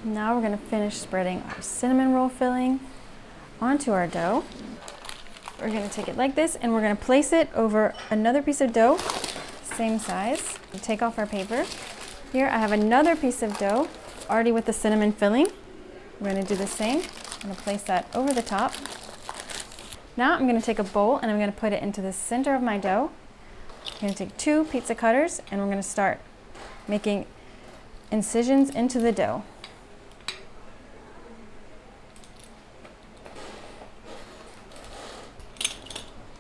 Now we're going to finish spreading our cinnamon roll filling onto our dough. We're going to take it like this and we're going to place it over another piece of dough, same size. Take off our paper. Here I have another piece of dough already with the cinnamon filling. We're going to do the same. I'm going to place that over the top. Now I'm going to take a bowl and I'm going to put it into the center of my dough. I'm going to take 2 pizza cutters and we're going to start making incisions into the dough.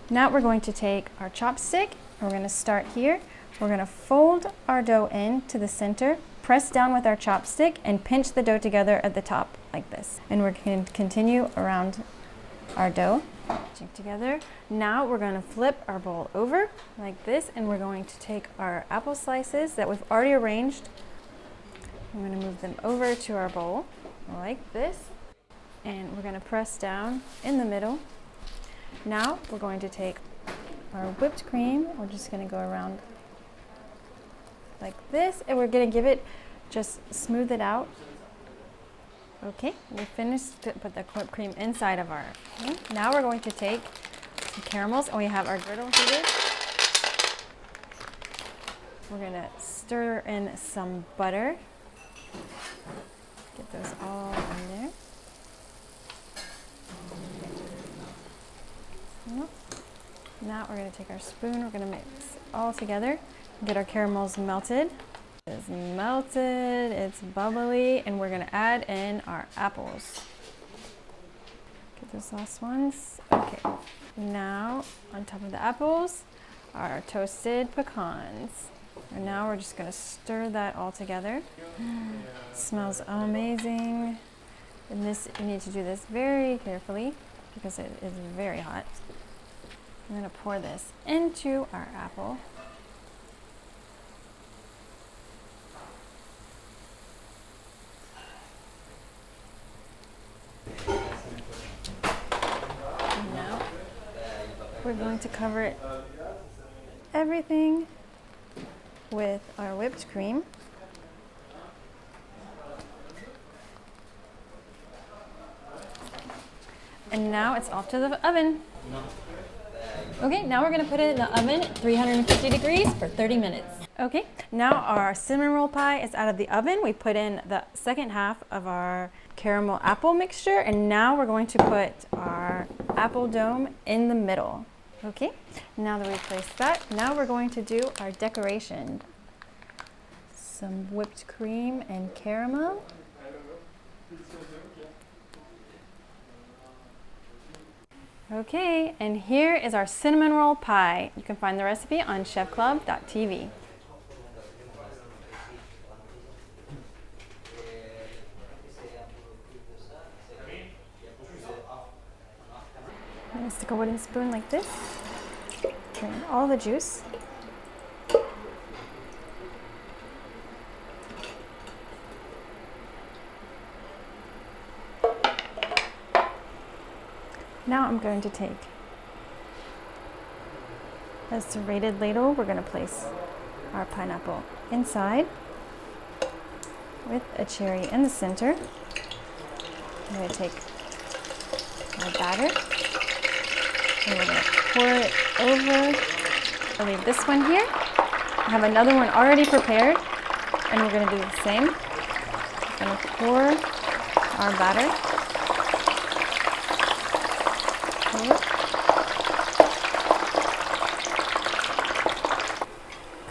Now we're going to take our chopstick, we're going to start here. We're going to fold our dough in to the center, press down with our chopstick, and pinch the dough together at the top like this. And we're going to continue around our dough. Pinching together. Now we're going to flip our bowl over like this, and we're going to take our apple slices that we've already arranged. I'm going to move them over to our bowl like this, and we're going to press down in the middle. Now we're going to take our whipped cream, we're just going to go around like this, and we're going to give it, just smooth it out. Okay, we finished to put the whipped cream inside of our thing. Now we're going to take some caramels, and we have our griddle heated. We're going to stir in some butter. Get those all in there. Now we're going to take our spoon, we're going to mix it all together, get our caramels melted. It's melted, it's bubbly, and we're going to add in our apples. Get those last ones. Okay, now on top of the apples are our toasted pecans. And now we're just going to stir that all together. It smells amazing. And this, you need to do this very carefully because it is very hot. I'm going to pour this into our apple. And now we're going to cover everything with our whipped cream. And now it's off to the oven. Okay, now we're going to put it in the oven at 350 degrees for 30 minutes. Okay, now our cinnamon roll pie is out of the oven. We put in the second half of our caramel apple mixture, and now we're going to put our apple dome in the middle. Okay, now that we've placed that, now we're going to do our decoration. Some whipped cream and caramel. Okay, and here is our cinnamon roll pie. You can find the recipe on chefclub.tv. I'm going to stick a wooden spoon like this, drain all the juice. Now I'm going to take a serrated ladle. We're going to place our pineapple inside with a cherry in the center. I'm going to take my batter and we're going to pour it over. I'll leave this one here. I have another one already prepared, and we're going to do the same. I'm going to pour our batter.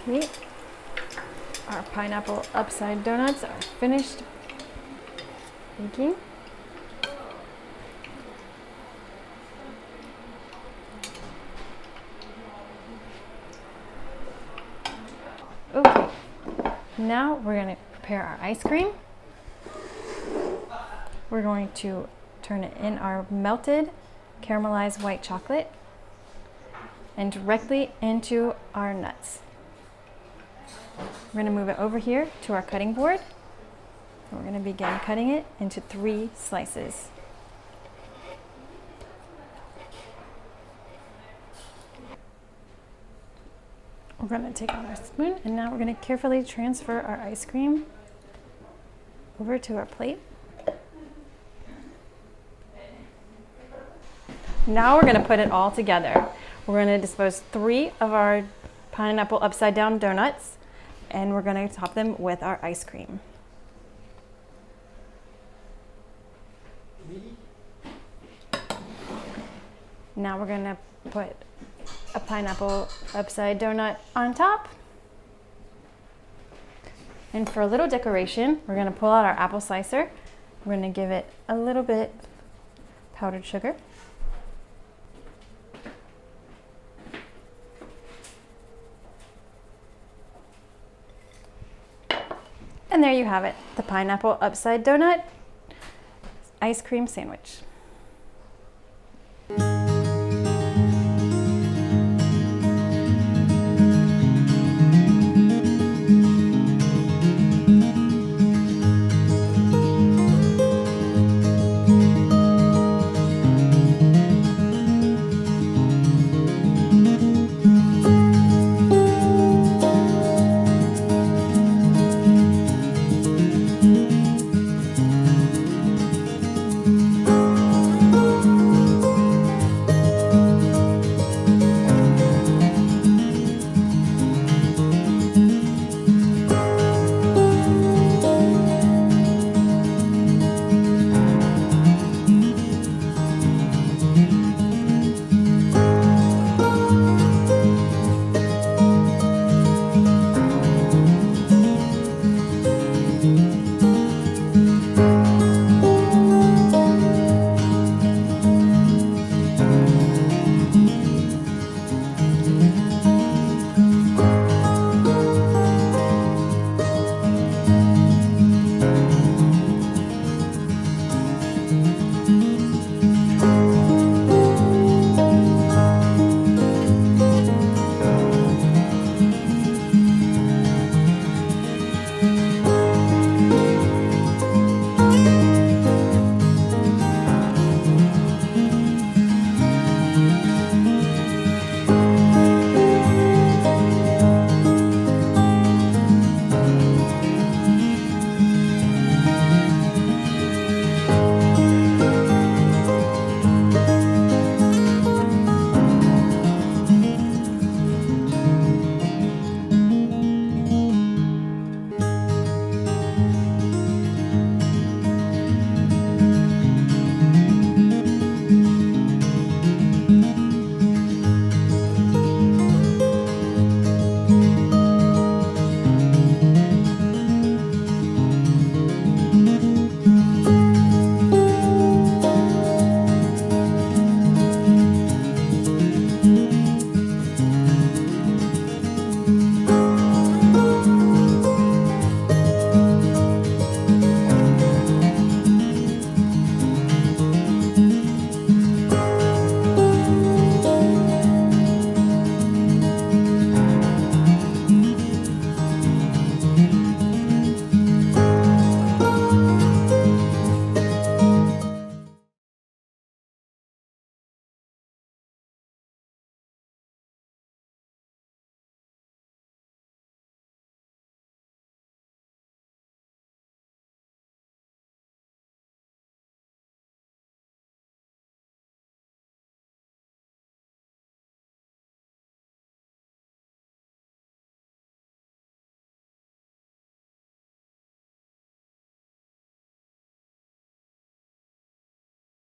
Okay, our pineapple upside donuts are finished baking. Okay, now we're going to prepare our ice cream. We're going to turn it in our melted caramelized white chocolate and directly into our nuts. We're going to move it over here to our cutting board. And we're going to begin cutting it into 3 slices. We're going to take out our spoon, and now we're going to carefully transfer our ice cream over to our plate. Now we're going to put it all together. We're going to dispose 3 of our pineapple upside down donuts, and we're going to top them with our ice cream. Now we're going to put a pineapple upside donut on top. And for a little decoration, we're going to pull out our apple slicer. We're going to give it a little bit powdered sugar. And there you have it, the pineapple upside donut ice cream sandwich.